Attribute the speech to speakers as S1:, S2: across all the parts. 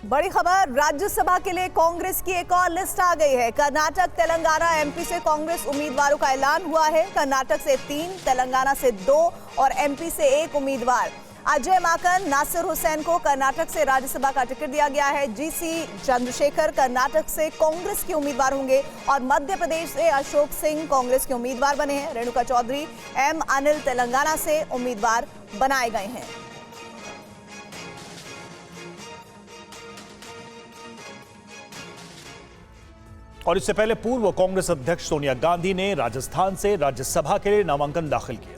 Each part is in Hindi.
S1: बड़ी खबर, राज्यसभा के लिए कांग्रेस की एक और लिस्ट आ गई है। कर्नाटक, तेलंगाना, एमपी से कांग्रेस उम्मीदवारों का ऐलान हुआ है। कर्नाटक से 3, तेलंगाना से 2 और एमपी से 1 उम्मीदवार। अजय माकन, नासिर हुसैन को कर्नाटक से राज्यसभा का टिकट दिया गया है। जीसी चंद्रशेखर कर्नाटक से कांग्रेस के उम्मीदवार होंगे और मध्य प्रदेश से अशोक सिंह कांग्रेस के उम्मीदवार बने हैं। रेणुका चौधरी, एम अनिल तेलंगाना से उम्मीदवार बनाए गए हैं।
S2: और इससे पहले पूर्व कांग्रेस अध्यक्ष सोनिया गांधी ने राजस्थान से राज्यसभा के लिए नामांकन दाखिल किया।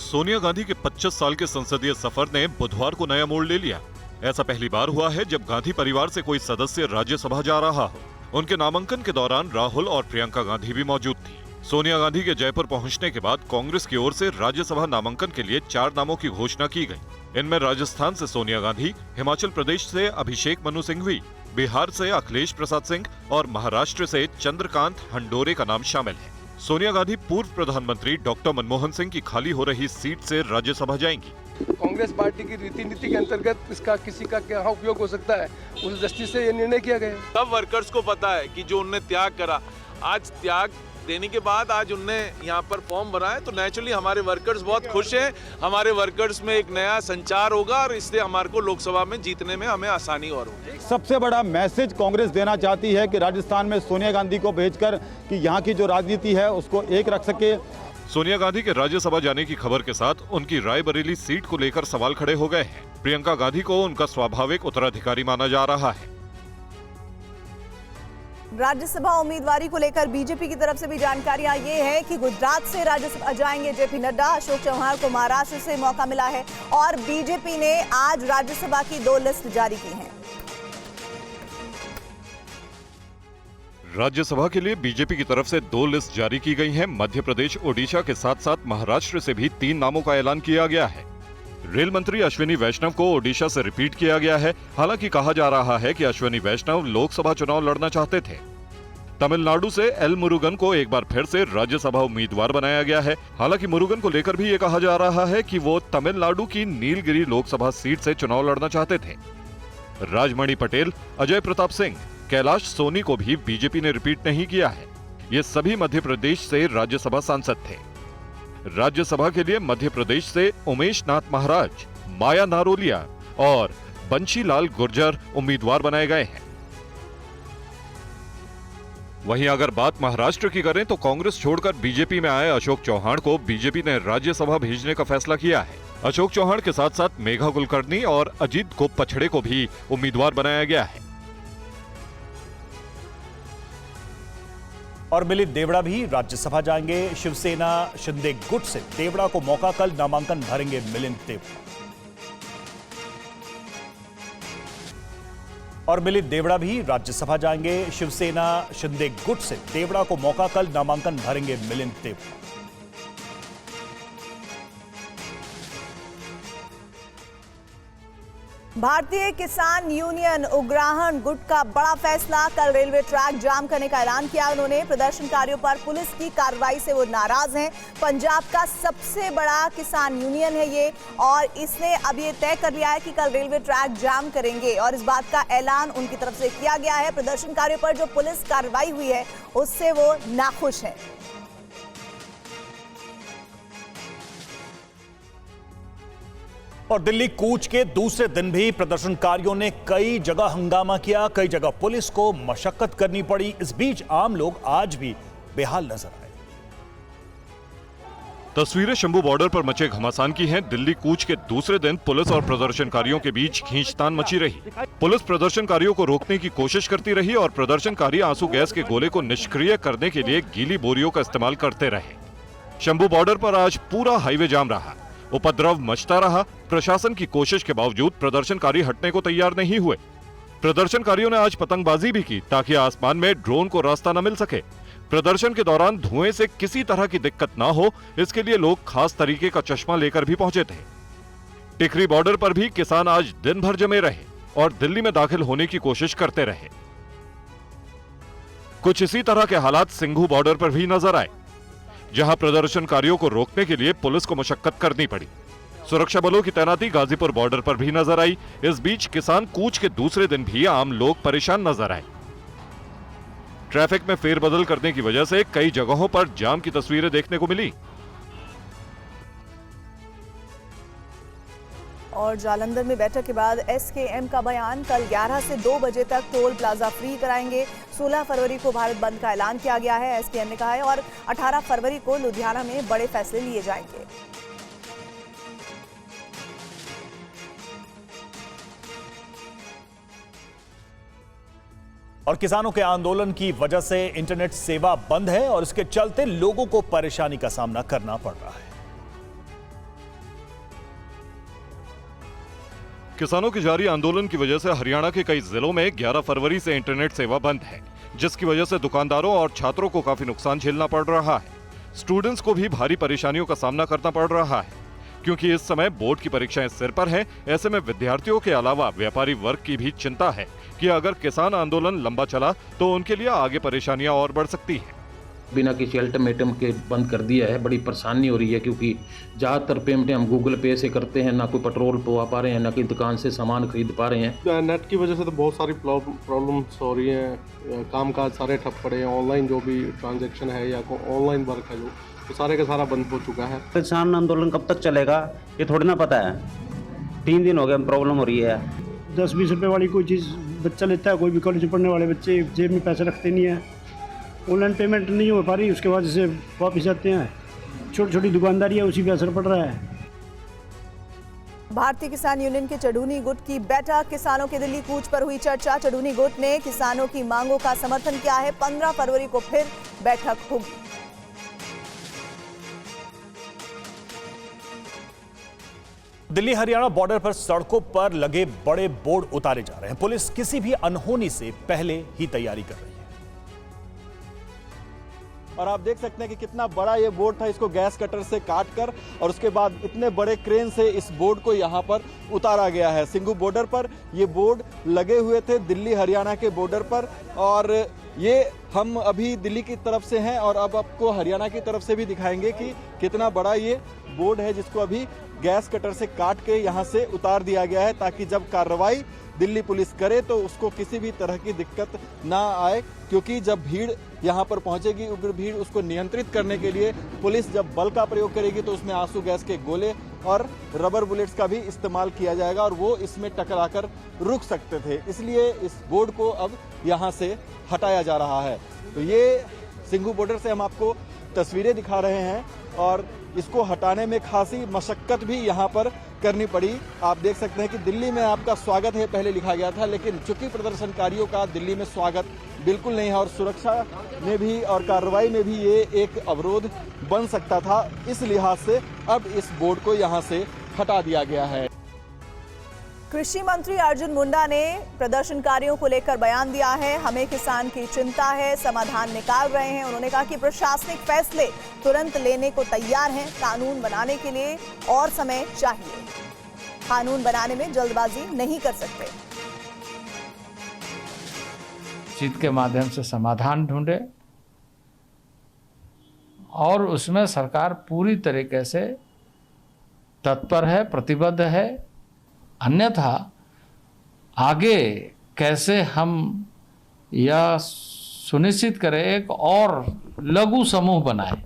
S3: सोनिया गांधी के 25 साल के संसदीय सफर ने बुधवार को नया मोड़ ले लिया। ऐसा पहली बार हुआ है जब गांधी परिवार से कोई सदस्य राज्यसभा जा रहा हो। उनके नामांकन के दौरान राहुल और प्रियंका गांधी भी मौजूद थी। सोनिया गांधी के जयपुर पहुंचने के बाद कांग्रेस की ओर से राज्यसभा नामांकन के लिए 4 नामों की घोषणा की गई। इनमें राजस्थान से सोनिया गांधी, हिमाचल प्रदेश से अभिषेक मनु सिंघवी, बिहार से अखिलेश प्रसाद सिंह और महाराष्ट्र से चंद्रकांत हंडोरे का नाम शामिल है। सोनिया गांधी पूर्व प्रधानमंत्री डॉक्टर मनमोहन सिंह की खाली हो रही सीट से राज्यसभा जाएंगी।
S4: कांग्रेस पार्टी की रीति नीति के अंतर्गत इसका किसी का क्या उपयोग हो सकता है, उस दृष्टि से ये निर्णय किया गया।
S5: सब वर्कर्स को पता है कि जो उनने त्याग करा, आज त्याग देने के बाद आज उनने यहाँ पर फॉर्म भरा है, तो नेचुरली हमारे वर्कर्स बहुत खुश हैं। हमारे वर्कर्स में एक नया संचार होगा और इससे हमारे को लोकसभा में जीतने में हमें आसानी और होगी।
S6: सबसे बड़ा मैसेज कांग्रेस देना चाहती है कि राजस्थान में सोनिया गांधी को भेजकर कि यहाँ की जो राजनीति है उसको एक रख सके।
S3: सोनिया गांधी के राज्यसभा जाने की खबर के साथ उनकी रायबरेली सीट को लेकर सवाल खड़े हो गए हैं। प्रियंका गांधी को उनका स्वाभाविक उत्तराधिकारी माना जा रहा है।
S1: राज्यसभा उम्मीदवारी को लेकर बीजेपी की तरफ से भी जानकारियां ये है कि गुजरात से राज्यसभा जाएंगे जेपी नड्डा। अशोक चौहान को महाराष्ट्र से मौका मिला है और बीजेपी ने आज राज्यसभा की 2 लिस्ट जारी की हैं।
S3: राज्यसभा के लिए बीजेपी की तरफ से 2 लिस्ट जारी की गई हैं। मध्य प्रदेश, ओडिशा के साथ साथ महाराष्ट्र से भी 3 नामों का ऐलान किया गया है। रेल मंत्री अश्विनी वैष्णव को ओडिशा से रिपीट किया गया है। हालांकि कहा जा रहा है कि अश्विनी वैष्णव लोकसभा चुनाव लड़ना चाहते थे। तमिलनाडु से एल मुरुगन को एक बार फिर से राज्यसभा उम्मीदवार बनाया गया है। हालांकि मुरुगन को लेकर भी ये कहा जा रहा है कि वो तमिलनाडु की नीलगिरी लोकसभा सीट से चुनाव लड़ना चाहते थे। राजमणि पटेल, अजय प्रताप सिंह, कैलाश सोनी को भी बीजेपी ने रिपीट नहीं किया है। ये सभी मध्य प्रदेश से राज्यसभा सांसद थे। राज्यसभा के लिए मध्य प्रदेश से उमेश नाथ महाराज, माया नारोलिया और बंशीलाल गुर्जर उम्मीदवार बनाए गए हैं। वहीं अगर बात महाराष्ट्र की करें तो कांग्रेस छोड़कर बीजेपी में आए अशोक चौहान को बीजेपी ने राज्यसभा भेजने का फैसला किया है। अशोक चौहान के साथ साथ मेघा कुलकर्णी और अजीत गोपछड़े को भी उम्मीदवार बनाया गया है।
S2: और मिलिंद देवड़ा भी राज्यसभा जाएंगे। शिवसेना शिंदे गुट से देवड़ा को मौका, कल नामांकन भरेंगे मिलिंद देवड़ा। और मिलिंद देवड़ा भी राज्यसभा जाएंगे। शिवसेना शिंदे गुट से देवड़ा को मौका, कल नामांकन भरेंगे मिलिंद देवड़ा।
S1: भारतीय किसान यूनियन उग्राहन गुट का बड़ा फैसला, कल रेलवे ट्रैक जाम करने का ऐलान किया उन्होंने। प्रदर्शनकारियों पर पुलिस की कार्रवाई से वो नाराज हैं। पंजाब का सबसे बड़ा किसान यूनियन है ये, और इसने अब ये तय कर लिया है कि कल रेलवे ट्रैक जाम करेंगे और इस बात का ऐलान उनकी तरफ से किया गया है। प्रदर्शनकारियों पर जो पुलिस कार्रवाई हुई है उससे वो नाखुश है।
S2: और दिल्ली कूच के दूसरे दिन भी प्रदर्शनकारियों ने कई जगह हंगामा किया, कई जगह पुलिस को मशक्कत करनी पड़ी। इस बीच आम लोग आज भी बेहाल नजर आए।
S3: तस्वीरें शंभू बॉर्डर पर मचे घमासान की हैं। दिल्ली कूच के दूसरे दिन पुलिस और प्रदर्शनकारियों के बीच खींचतान मची रही। पुलिस प्रदर्शनकारियों को रोकने की कोशिश करती रही और प्रदर्शनकारी आंसू गैस के गोले को निष्क्रिय करने के लिए गीली बोरियों का इस्तेमाल करते रहे। शंभू बॉर्डर पर आज पूरा हाईवे जाम रहा। उपद्रव मचता रहा। प्रशासन की कोशिश के बावजूद प्रदर्शनकारी हटने को तैयार नहीं हुए। प्रदर्शनकारियों ने आज पतंगबाजी भी की ताकि आसमान में ड्रोन को रास्ता न मिल सके। प्रदर्शन के दौरान धुएं से किसी तरह की दिक्कत ना हो, इसके लिए लोग खास तरीके का चश्मा लेकर भी पहुंचे थे। टिकरी बॉर्डर पर भी किसान आज दिन भर जमे रहे और दिल्ली में दाखिल होने की कोशिश करते रहे। कुछ इसी तरह के हालात सिंघू बॉर्डर पर भी नजर आए, जहां प्रदर्शनकारियों को रोकने के लिए पुलिस को मशक्कत करनी पड़ी। सुरक्षा बलों की तैनाती गाजीपुर बॉर्डर पर भी नजर आई। इस बीच किसान कूच के दूसरे दिन भी आम लोग परेशान नजर आए। ट्रैफिक में फेरबदल करने की वजह से कई जगहों पर जाम की तस्वीरें देखने को मिली।
S1: और जालंधर में बैठक के बाद एसकेएम का बयान, कल 11 से 2 बजे तक टोल प्लाजा फ्री कराएंगे। 16 फरवरी को भारत बंद का ऐलान किया गया है, एसकेएम ने कहा है, और 18 फरवरी को लुधियाना में बड़े फैसले लिए जाएंगे।
S2: और किसानों के आंदोलन की वजह से इंटरनेट सेवा बंद है और इसके चलते लोगों को परेशानी का सामना करना पड़ रहा है।
S3: किसानों के जारी आंदोलन की वजह से हरियाणा के कई जिलों में 11 फरवरी से इंटरनेट सेवा बंद है, जिसकी वजह से दुकानदारों और छात्रों को काफी नुकसान झेलना पड़ रहा है। स्टूडेंट्स को भी भारी परेशानियों का सामना करना पड़ रहा है, क्योंकि इस समय बोर्ड की परीक्षाएं सिर पर हैं। ऐसे में विद्यार्थियों के अलावा व्यापारी वर्ग की भी चिंता है कि अगर किसान आंदोलन लंबा चला तो उनके लिए आगे परेशानियां और बढ़ सकती हैं।
S7: बिना किसी अल्टीमेटम के बंद कर दिया है। बड़ी परेशानी हो रही है, क्योंकि ज़्यादातर पेमेंटें हम गूगल पे से करते हैं, ना कोई पेट्रोल पवा पा रहे हैं, ना कोई दुकान से सामान खरीद पा रहे हैं।
S8: नेट की वजह से तो बहुत सारी प्रॉब्लम्स हो रही हैं। कामकाज सारे ठप पड़े हैं। ऑनलाइन जो भी ट्रांजैक्शन है या ऑनलाइन वर्क है जो, तो सारे का सारा बंद हो चुका है।
S9: किसान आंदोलन कब तक चलेगा ये थोड़ी ना पता है। 3 दिन हो गए प्रॉब्लम हो रही है।
S10: 10-20 रुपये वाली कोई चीज़ बच्चा लेता है, कोई भी कॉलेज पढ़ने वाले बच्चे जेब में पैसे रखते नहीं है। ऑनलाइन पेमेंट नहीं हो पा रही, उसके बाद से वापस आते हैं। छोटी छोटी दुकानदारी है, उसी पे असर पड़ रहा है।
S1: भारतीय किसान यूनियन के चढ़ूनी गुट की बैठक, किसानों के दिल्ली कूच पर हुई चर्चा। चढ़ूनी गुट ने किसानों की मांगों का समर्थन किया है। 15 फरवरी को फिर बैठक होगी।
S2: दिल्ली हरियाणा बॉर्डर पर सड़कों पर लगे बड़े बोर्ड उतारे जा रहे हैं। पुलिस किसी भी अनहोनी से पहले ही तैयारी कर रही है।
S6: और आप देख सकते हैं कि कितना बड़ा ये बोर्ड था। इसको गैस कटर से काट कर और उसके बाद इतने बड़े क्रेन से इस बोर्ड को यहाँ पर उतारा गया है। सिंघू बॉर्डर पर ये बोर्ड लगे हुए थे, दिल्ली हरियाणा के बॉर्डर पर। और ये हम अभी दिल्ली की तरफ से हैं और अब आपको हरियाणा की तरफ से भी दिखाएंगे कि कितना बड़ा ये बोर्ड है, जिसको अभी गैस कटर से काट के यहाँ से उतार दिया गया है, ताकि जब कार्रवाई दिल्ली पुलिस करे तो उसको किसी भी तरह की दिक्कत ना आए। क्योंकि जब भीड़ यहाँ पर पहुँचेगी, उग्र भीड़, उसको नियंत्रित करने के लिए पुलिस जब बल का प्रयोग करेगी तो उसमें आंसू गैस के गोले और रबर बुलेट्स का भी इस्तेमाल किया जाएगा और वो इसमें टकराकर रुक सकते थे। इसलिए इस बोर्ड को अब यहाँ से हटाया जा रहा है। तो ये सिंघू बॉर्डर से हम आपको तस्वीरें दिखा रहे हैं और इसको हटाने में खासी मशक्कत भी यहाँ पर करनी पड़ी। आप देख सकते हैं कि दिल्ली में आपका स्वागत है पहले लिखा गया था, लेकिन चूंकि प्रदर्शनकारियों का दिल्ली में स्वागत बिल्कुल नहीं है और सुरक्षा में भी और कार्रवाई में भी ये एक अवरोध बन सकता था, इस लिहाज से अब इस बोर्ड को यहाँ से हटा दिया गया है।
S1: कृषि मंत्री अर्जुन मुंडा ने प्रदर्शनकारियों को लेकर बयान दिया है। हमें किसान की चिंता है, समाधान निकाल रहे हैं। उन्होंने कहा कि प्रशासनिक फैसले तुरंत लेने को तैयार हैं। कानून बनाने के लिए और समय चाहिए। कानून बनाने में जल्दबाजी नहीं कर सकते।
S11: बातचीत के माध्यम से समाधान ढूंढे और उसमें सरकार पूरी तरीके से तत्पर है, प्रतिबद्ध है। अन्यथा आगे कैसे हम यह सुनिश्चित करें एक और लघु समूह बनाए,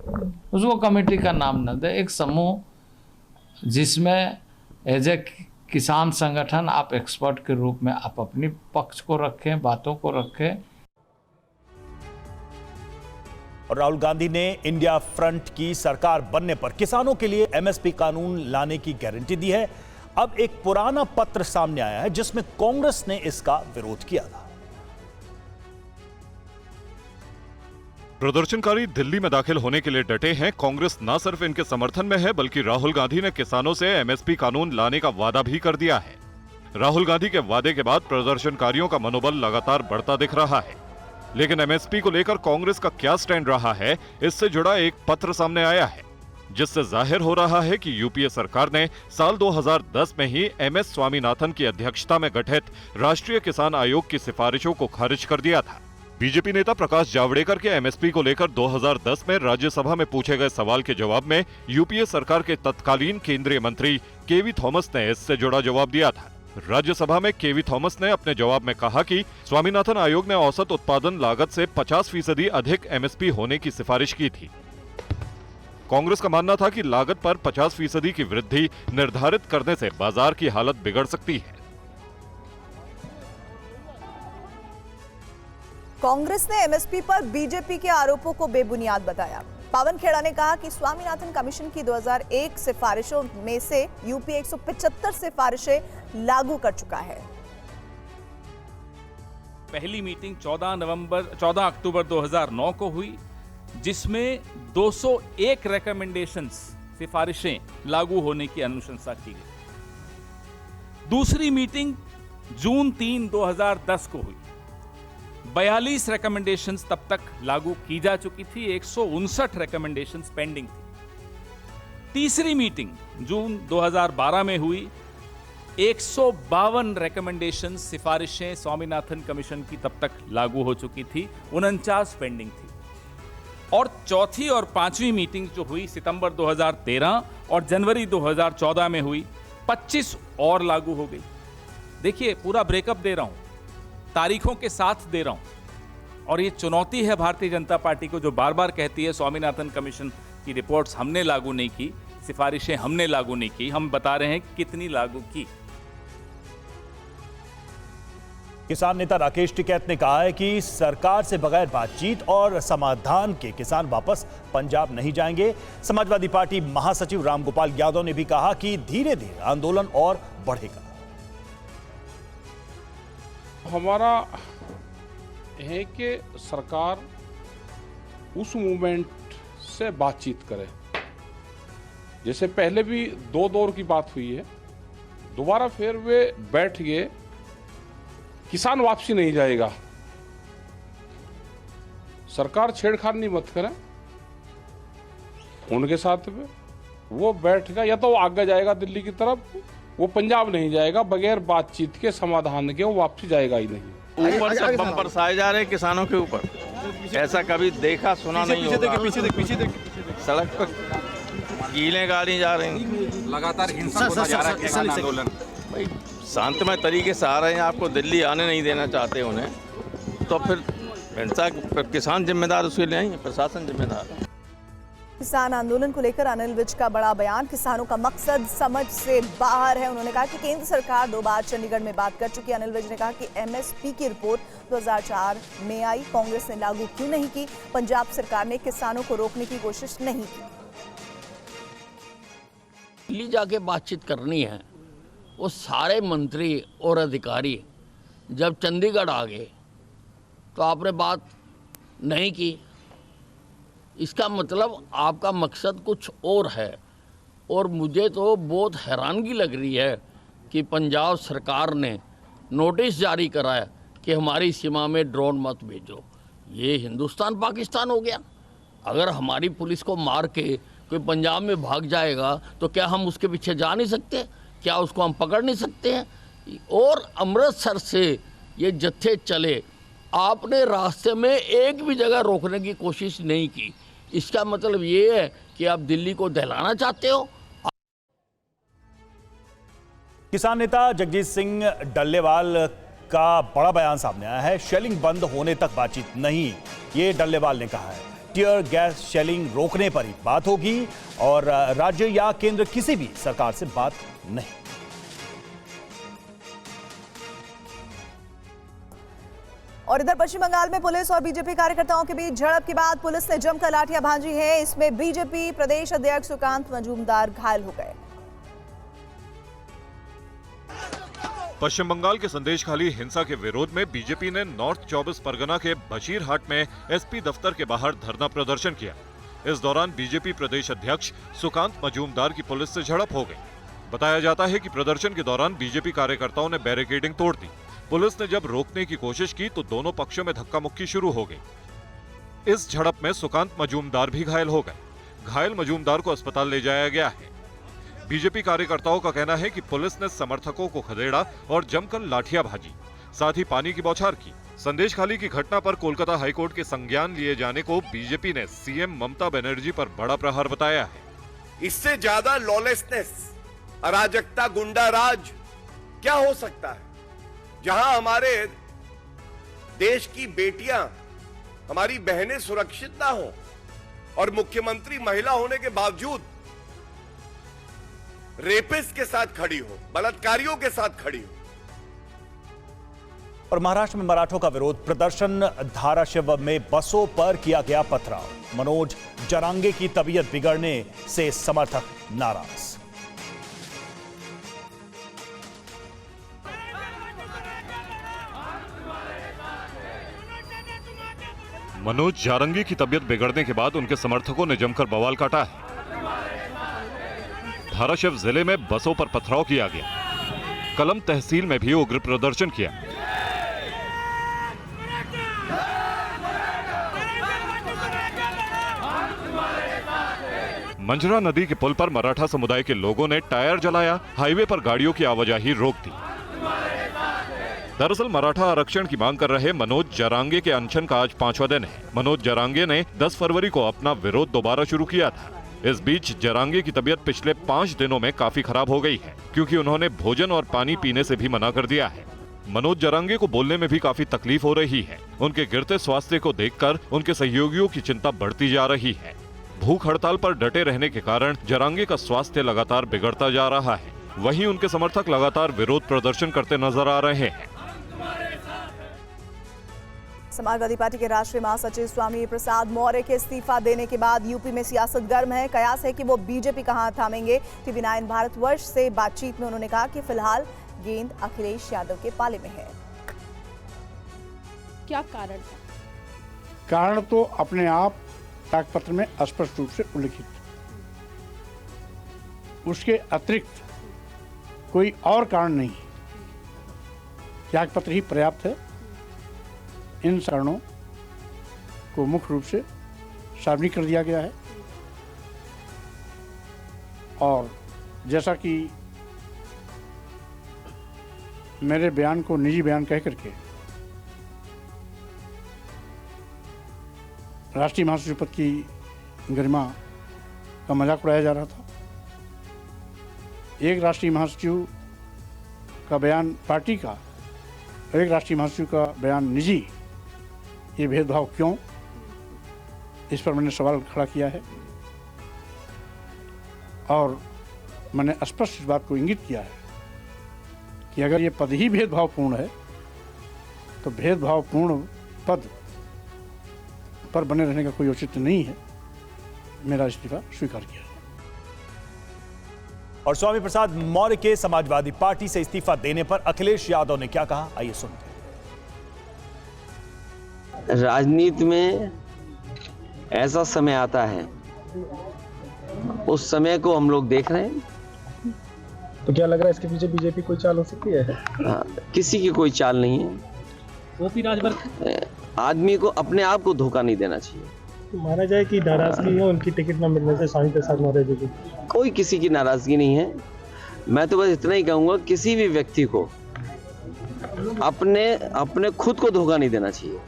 S11: उसको कमेटी का नाम न दे, एक समूह जिसमें एज ए किसान संगठन आप एक्सपर्ट के रूप में आप अपनी पक्ष को रखें, बातों को रखें।
S2: और राहुल गांधी ने इंडिया फ्रंट की सरकार बनने पर किसानों के लिए एमएसपी कानून लाने की गारंटी दी है। अब एक पुराना पत्र सामने आया है जिसमें कांग्रेस ने इसका विरोध किया था।
S3: प्रदर्शनकारी दिल्ली में दाखिल होने के लिए डटे हैं। कांग्रेस न सिर्फ इनके समर्थन में है, बल्कि राहुल गांधी ने किसानों से एमएसपी कानून लाने का वादा भी कर दिया है। राहुल गांधी के वादे के बाद प्रदर्शनकारियों का मनोबल लगातार बढ़ता दिख रहा है। लेकिन एमएसपी को लेकर कांग्रेस का क्या स्टैंड रहा है, इससे जुड़ा एक पत्र सामने आया है, जिससे जाहिर हो रहा है कि यूपीए सरकार ने साल 2010 में ही एमएस स्वामीनाथन की अध्यक्षता में गठित राष्ट्रीय किसान आयोग की सिफारिशों को खारिज कर दिया था। बीजेपी नेता प्रकाश जावड़ेकर के एमएसपी को लेकर 2010 में राज्यसभा में पूछे गए सवाल के जवाब में यूपीए सरकार के तत्कालीन केंद्रीय मंत्री केवी थॉमस ने इससे जुड़ा जवाब दिया था। राज्यसभा में केवी थॉमस ने अपने जवाब में कहा कि स्वामीनाथन आयोग ने औसत उत्पादन लागत से 50% अधिक एमएसपी होने की सिफारिश की थी। कांग्रेस का मानना था कि लागत पर 50% की वृद्धि निर्धारित करने से बाजार की हालत बिगड़ सकती है।
S1: कांग्रेस ने एमएसपी पर बीजेपी के आरोपों को बेबुनियाद बताया। पावन खेड़ा ने कहा कि स्वामीनाथन कमीशन की 2001 सिफारिशों में से यूपी 175 सिफारिशें लागू कर चुका है।
S12: पहली मीटिंग 14 अक्टूबर 2009 को हुई, जिसमें 201 रिकमेंडेशंस सिफारिशें लागू होने की अनुशंसा की गई। दूसरी मीटिंग जून 3, 2010 को हुई। 42 रिकमेंडेशंस तब तक लागू की जा चुकी थी, 159 रिकमेंडेशंस पेंडिंग थी। तीसरी मीटिंग जून 2012 में हुई, 152 रिकमेंडेशंस सिफारिशें स्वामीनाथन कमीशन की तब तक लागू हो चुकी थी, 49 पेंडिंग थी। और चौथी और पांचवी मीटिंग जो हुई सितंबर 2013 और जनवरी 2014 में हुई, 25 और लागू हो गई। देखिए, पूरा ब्रेकअप दे रहा हूं, तारीखों के साथ दे रहा हूं। और ये चुनौती है भारतीय जनता पार्टी को, जो बार बार कहती है स्वामीनाथन कमीशन की रिपोर्ट्स हमने लागू नहीं की, सिफारिशें हमने लागू नहीं की। हम बता रहे हैं कितनी लागू की।
S2: किसान नेता राकेश टिकैत ने कहा है कि सरकार से बगैर बातचीत और समाधान के किसान वापस पंजाब नहीं जाएंगे। समाजवादी पार्टी महासचिव रामगोपाल यादव ने भी कहा कि धीरे धीरे आंदोलन और बढ़ेगा।
S13: हमारा है कि सरकार उस मूवमेंट से बातचीत करे, जैसे पहले भी 2 दौर की बात हुई है, दोबारा फिर वे बैठ गए। किसान वापसी नहीं जाएगा, सरकार छेड़खानी मत करे उनके साथ में, वो बैठेगा या तो वो आगे जाएगा दिल्ली की तरफ, वो पंजाब नहीं जाएगा। बगैर बातचीत के समाधान के वो वापसी जाएगा ही नहीं।
S14: ऊपर से बम्पर साए जा रहे हैं किसानों के ऊपर, ऐसा कभी देखा सुना नहीं होगा। सड़क पर गीले गाड़ी जा रही हैं,
S15: लगातार हिंसा होता जा रहा है किसान आंदोलन।
S14: भाई शांतमय तरीके से आ रहे हैं, आपको दिल्ली आने नहीं देना चाहते उन्हें, तो फिर हिंसा किसान जिम्मेदार, उसके लिए नहीं प्रशासन जिम्मेदार है।
S1: किसान आंदोलन को लेकर अनिल विज का बड़ा बयान। किसानों का मकसद समझ से बाहर है। उन्होंने कहा कि केंद्र सरकार 2 बार चंडीगढ़ में बात कर चुकी है। अनिल विज ने कहा कि एमएसपी की रिपोर्ट 2004 में आई, कांग्रेस ने लागू क्यों नहीं की? पंजाब सरकार ने किसानों को रोकने की कोशिश नहीं की।
S16: दिल्ली जाके बातचीत करनी है, वो सारे मंत्री और अधिकारी जब चंडीगढ़ आ गए तो आपने बात नहीं की। इसका मतलब आपका मकसद कुछ और है। और मुझे तो बहुत हैरानगी लग रही है कि पंजाब सरकार ने नोटिस जारी करा है कि हमारी सीमा में ड्रोन मत भेजो। ये हिंदुस्तान पाकिस्तान हो गया। अगर हमारी पुलिस को मार के कोई पंजाब में भाग जाएगा तो क्या हम उसके पीछे जा नहीं सकते? क्या उसको हम पकड़ नहीं सकते हैं? और अमृतसर से ये जत्थे चले, आपने रास्ते में एक भी जगह रोकने की कोशिश नहीं की। इसका मतलब ये है कि आप दिल्ली को दहलाना चाहते हो।
S2: किसान नेता जगजीत सिंह डल्लेवाल का बड़ा बयान सामने आया है। शेलिंग बंद होने तक बातचीत नहीं, ये डल्लेवाल ने कहा है। टीयर गैस शेलिंग रोकने पर ही बात होगी और राज्य या केंद्र किसी भी सरकार से बात नहीं।
S1: और इधर पश्चिम बंगाल में पुलिस और बीजेपी कार्यकर्ताओं के बीच झड़प के बाद पुलिस ने जमकर लाठियां भांजी हैं। इसमें बीजेपी प्रदेश अध्यक्ष सुकांत मजूमदार घायल हो गए।
S3: पश्चिम बंगाल के संदेशखाली हिंसा के विरोध में बीजेपी ने नॉर्थ 24 परगना के बशीरहाट में एसपी दफ्तर के बाहर धरना प्रदर्शन किया। इस दौरान बीजेपी प्रदेश अध्यक्ष सुकांत मजूमदार की पुलिस से झड़प हो गई। बताया जाता है कि प्रदर्शन के दौरान बीजेपी कार्यकर्ताओं ने बैरिकेडिंग तोड़ दी। पुलिस ने जब रोकने की कोशिश की तो दोनों पक्षों में धक्का मुक्की शुरू हो गई। इस झड़प में सुकांत मजूमदार भी घायल हो गए। घायल मजूमदार को अस्पताल ले जाया गया है। बीजेपी कार्यकर्ताओं का कहना है कि पुलिस ने समर्थकों को खदेड़ा और जमकर लाठियां भाजी, साथ ही पानी की बौछार की। संदेशखाली की घटना पर कोलकाता हाईकोर्ट के संज्ञान लिए जाने को बीजेपी ने सीएम ममता बनर्जी पर बड़ा प्रहार बताया है।
S17: इससे ज्यादा लॉलेसनेस, अराजकता, गुंडा राज क्या हो सकता है? जहां हमारे देश की बेटियां, हमारी बहनें सुरक्षित ना हो और मुख्यमंत्री महिला होने के बावजूद रेपिस्ट के साथ खड़ी हो, बलात्कारियों के साथ खड़ी हो।
S2: और महाराष्ट्र में मराठों का विरोध प्रदर्शन, धाराशिव में बसों पर किया गया पथराव। मनोज जरांगे की तबीयत बिगड़ने से समर्थक नाराज।
S3: मनोज जारंगी की तबीयत बिगड़ने के बाद उनके समर्थकों ने जमकर बवाल काटा है। धाराशिव जिले में बसों पर पथराव किया गया। कलम तहसील में भी उग्र प्रदर्शन किया। मंजरा नदी के पुल पर मराठा समुदाय के लोगों ने टायर जलाया, हाईवे पर गाड़ियों की आवाजाही रोक दी। दरअसल मराठा आरक्षण की मांग कर रहे मनोज जरांगे के अनशन का आज 5वां दिन है। मनोज जरांगे ने 10 फरवरी को अपना विरोध दोबारा शुरू किया था। इस बीच जरांगे की तबीयत पिछले 5 दिनों में काफी खराब हो गई है, क्योंकि उन्होंने भोजन और पानी पीने से भी मना कर दिया है। मनोज जरांगे को बोलने में भी काफी तकलीफ हो रही है। उनके गिरते स्वास्थ्य को देखकर उनके सहयोगियों की चिंता बढ़ती जा रही है। भूख हड़ताल पर डटे रहने के कारण जरांगे का स्वास्थ्य लगातार बिगड़ता जा रहा है। वहीं उनके समर्थक लगातार विरोध प्रदर्शन करते नजर आ रहे हैं।
S1: समाजवादी पार्टी के राष्ट्रीय महासचिव स्वामी प्रसाद मौर्य के इस्तीफा देने के बाद यूपी में सियासत गर्म है। कयास है कि वो बीजेपी का हाथ थामेंगे। टीवी 9 भारतवर्ष से बातचीत में उन्होंने कहा कि फिलहाल गेंद अखिलेश यादव के पाले में है।
S10: क्या कारण था? कारण तो अपने आप त्यागपत्र में स्पष्ट रूप से उल्लिखित, उसके अतिरिक्त कोई और कारण नहीं। त्यागपत्र ही पर्याप्त है। इन कारणों को मुख्य रूप से सार्वजनिक कर दिया गया है और जैसा कि मेरे बयान को निजी बयान कह करके राष्ट्रीय महासचिव पद की गरिमा का मजाक उड़ाया जा रहा था। एक राष्ट्रीय महासचिव का बयान पार्टी का, एक राष्ट्रीय महासचिव का बयान निजी, ये भेदभाव क्यों? इस पर मैंने सवाल खड़ा किया है और मैंने स्पष्ट इस बात को इंगित किया है कि अगर ये पद ही भेदभावपूर्ण है तो भेदभावपूर्ण पद पर बने रहने का कोई औचित्य नहीं है। मेरा इस्तीफा स्वीकार किया।
S2: और स्वामी प्रसाद मौर्य के समाजवादी पार्टी से इस्तीफा देने पर अखिलेश यादव ने क्या कहा, आइए सुनते हैं।
S18: राजनीति में ऐसा समय आता है, उस समय को हम लोग देख रहे हैं।
S19: तो क्या लग रहा है इसके पीछे बीजेपी कोई चाल हो सकती है?
S18: किसी की कोई चाल नहीं है।
S19: ओपी राजभर
S18: आदमी को अपने आप को धोखा नहीं देना चाहिए।
S19: तो माना जाए कि नाराजगी है उनकी टिकट न मिलने से स्वामी प्रसाद मौर्य जी की।
S18: कोई किसी की नाराजगी नहीं है। मैं तो बस इतना ही कहूंगा, किसी भी व्यक्ति को अपने खुद को धोखा नहीं देना चाहिए।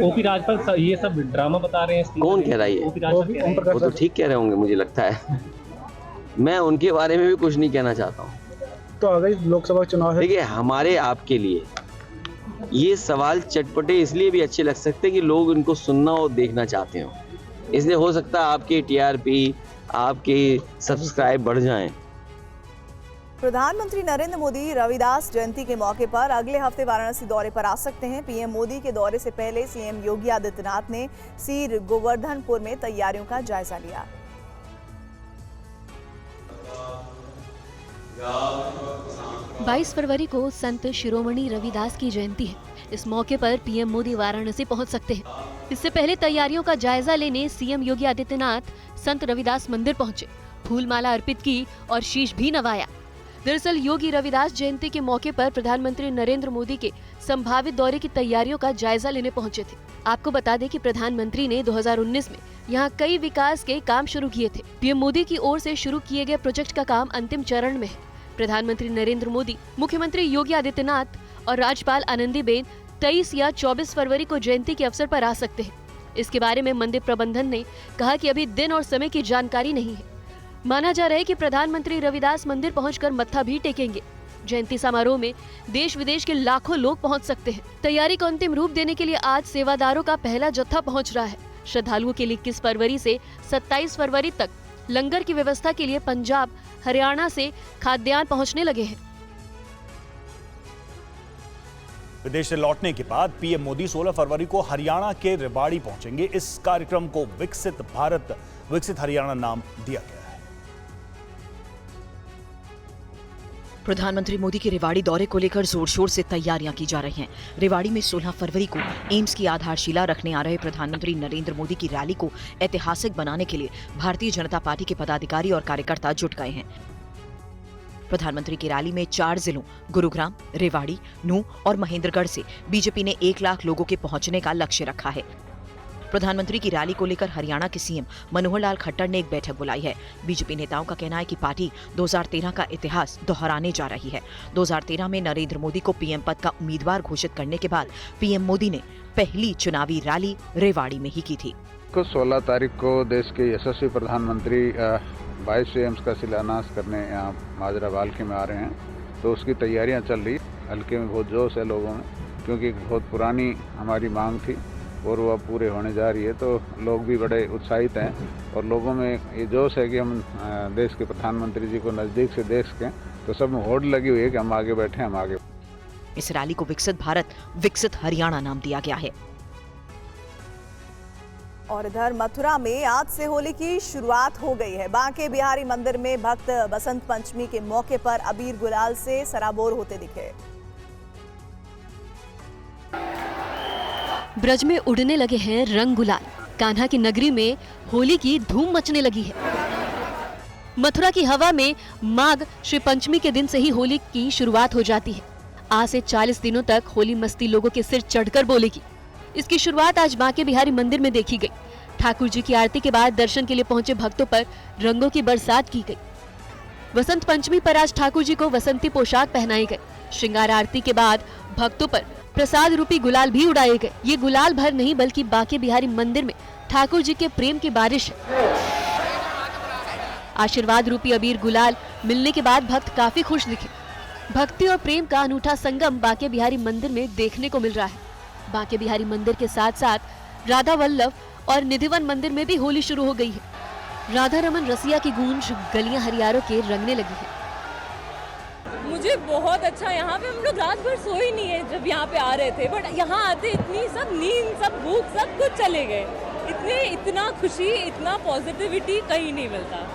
S19: ओपी राजभर ये सब ड्रामा बता रहे हैं।
S18: कौन कह रहा है? वो तो ठीक कह रहे होंगे, मुझे लगता है। मैं उनके बारे में भी कुछ नहीं कहना चाहता हूँ।
S19: तो अगर लोकसभा चुनाव है,
S18: देखिए हमारे आपके लिए ये सवाल चटपटे इसलिए भी अच्छे लग सकते हैं कि लोग इनको सुनना और देखना चाहते हो। इसलिए हो सकता है आपकी टीआरपी, आपके सब्सक्राइब बढ़ जाएं।
S1: प्रधानमंत्री नरेंद्र मोदी रविदास जयंती के मौके पर अगले हफ्ते वाराणसी दौरे पर आ सकते हैं। पीएम मोदी के दौरे से पहले सीएम योगी आदित्यनाथ ने सीर गोवर्धनपुर में तैयारियों का जायजा लिया।
S20: 22 फरवरी को संत शिरोमणि रविदास की जयंती है। इस मौके पर पीएम मोदी वाराणसी पहुंच सकते हैं। इससे पहले तैयारियों का जायजा लेने सीएम योगी आदित्यनाथ संत रविदास मंदिर पहुंचे, फूलमाला अर्पित की और शीश भी नवाया। दरअसल योगी रविदास जयंती के मौके पर प्रधानमंत्री नरेंद्र मोदी के संभावित दौरे की तैयारियों का जायजा लेने पहुंचे थे। आपको बता दें कि प्रधानमंत्री ने 2019 में यहां कई विकास के काम शुरू किए थे। पीएम मोदी की ओर से शुरू किए गए प्रोजेक्ट का काम अंतिम चरण में है। प्रधानमंत्री नरेंद्र मोदी, मुख्यमंत्री योगी आदित्यनाथ और राज्यपाल आनंदीबेन 23 या 24 फरवरी को जयंती के अवसर पर आ सकते हैं। इसके बारे में मंदिर प्रबंधन ने कहा कि अभी दिन और समय की जानकारी नहीं है। माना जा रहा है कि प्रधानमंत्री रविदास मंदिर पहुंचकर मत्था भी टेकेंगे। जयंती समारोह में देश विदेश के लाखों लोग पहुंच सकते हैं। तैयारी को अंतिम रूप देने के लिए आज सेवादारों का पहला जत्था पहुंच रहा है। श्रद्धालुओं के लिए 21 फरवरी से 27 फरवरी तक लंगर की व्यवस्था के लिए पंजाब, हरियाणा से खाद्यान्न पहुंचने लगे हैं।
S2: विदेश से लौटने के बाद पीएम मोदी 16 फरवरी को हरियाणा के रेवाड़ी पहुंचेंगे। इस कार्यक्रम को विकसित भारत, विकसित हरियाणा नाम दिया गया है।
S21: प्रधानमंत्री मोदी के रेवाड़ी दौरे को लेकर जोर शोर से तैयारियां की जा रही हैं। रेवाड़ी में 16 फरवरी को एम्स की आधारशिला रखने आ रहे प्रधानमंत्री नरेंद्र मोदी की रैली को ऐतिहासिक बनाने के लिए भारतीय जनता पार्टी के पदाधिकारी और कार्यकर्ता जुट गए हैं। प्रधानमंत्री की रैली में 4 जिलों गुरुग्राम, रेवाड़ी, नूंह और महेंद्रगढ़ से बीजेपी ने 1 लाख लोगों के पहुंचने का लक्ष्य रखा है। प्रधानमंत्री की रैली को लेकर हरियाणा के सीएम मनोहर लाल खट्टर ने एक बैठक बुलाई है। बीजेपी नेताओं का कहना है कि पार्टी 2013 का इतिहास दोहराने जा रही है। 2013 में नरेंद्र मोदी को पीएम पद का उम्मीदवार घोषित करने के बाद पीएम मोदी ने पहली चुनावी रैली रेवाड़ी में ही की थी।
S22: 16 तारीख को देश के यशस्वी प्रधानमंत्री 22 एम्स का शिलान्यास करने यहाँ माजरा बाल्की में आ रहे हैं, तो उसकी तैयारियां चल रही। हल्के में बहुत जोश है लोगों में, क्योंकि बहुत पुरानी हमारी मांग थी और वो अब पूरे होने जा रही है, तो लोग भी बड़े उत्साहित हैं और लोगों में ये जोश है कि हम देश के प्रधानमंत्री जी को नज़दीक से देख सकें। तो सब में होड़ लगी हुई है कि हम आगे बैठे, हम आगे।
S21: इस रैली को विकसित भारत, विकसित हरियाणा नाम दिया गया है।
S1: और इधर मथुरा में आज से होली की शुरुआत हो गई है। बांके बिहारी मंदिर में भक्त बसंत पंचमी के मौके पर अबीर गुलाल से सराबोर होते दिखे।
S20: ब्रज में उड़ने लगे हैं रंग गुलाल। कान्हा की नगरी में होली की धूम मचने लगी है। मथुरा की हवा में माघ श्री पंचमी के दिन से ही होली की शुरुआत हो जाती है। आज से 40 दिनों तक होली मस्ती लोगों के सिर चढ़कर बोलेगी। इसकी शुरुआत आज बांके बिहारी मंदिर में देखी गई। ठाकुर जी की आरती के बाद दर्शन के लिए पहुंचे भक्तों पर रंगों की बरसात की गई। वसंत पंचमी पर आज ठाकुर जी को वसंती पोशाक पहनाई गई। श्रृंगार आरती के बाद भक्तों पर प्रसाद रूपी गुलाल भी उड़ाए गए। ये गुलाल भर नहीं बल्कि बांके बिहारी मंदिर में ठाकुर जी के प्रेम की बारिश है। आशीर्वाद रूपी अबीर गुलाल मिलने के बाद भक्त काफी खुश दिखे। भक्ति और प्रेम का अनूठा संगम बांके बिहारी मंदिर में देखने को मिल रहा है। बांके बिहारी मंदिर के साथ साथ राधा वल्लभ और निधिवन मंदिर में भी होली शुरू हो गई है। राधा रमन रसिया की गूंज गलियां हरियारों के रंगने लगी है।
S23: मुझे बहुत अच्छा, यहाँ पे हम लोग रात भर सोए नहीं है जब यहाँ पे आ रहे थे, बट यहाँ आते इतनी सब नींद, सब भूख, सब कुछ चले गए। इतना खुशी, इतना पॉजिटिविटी कहीं नहीं मिलता।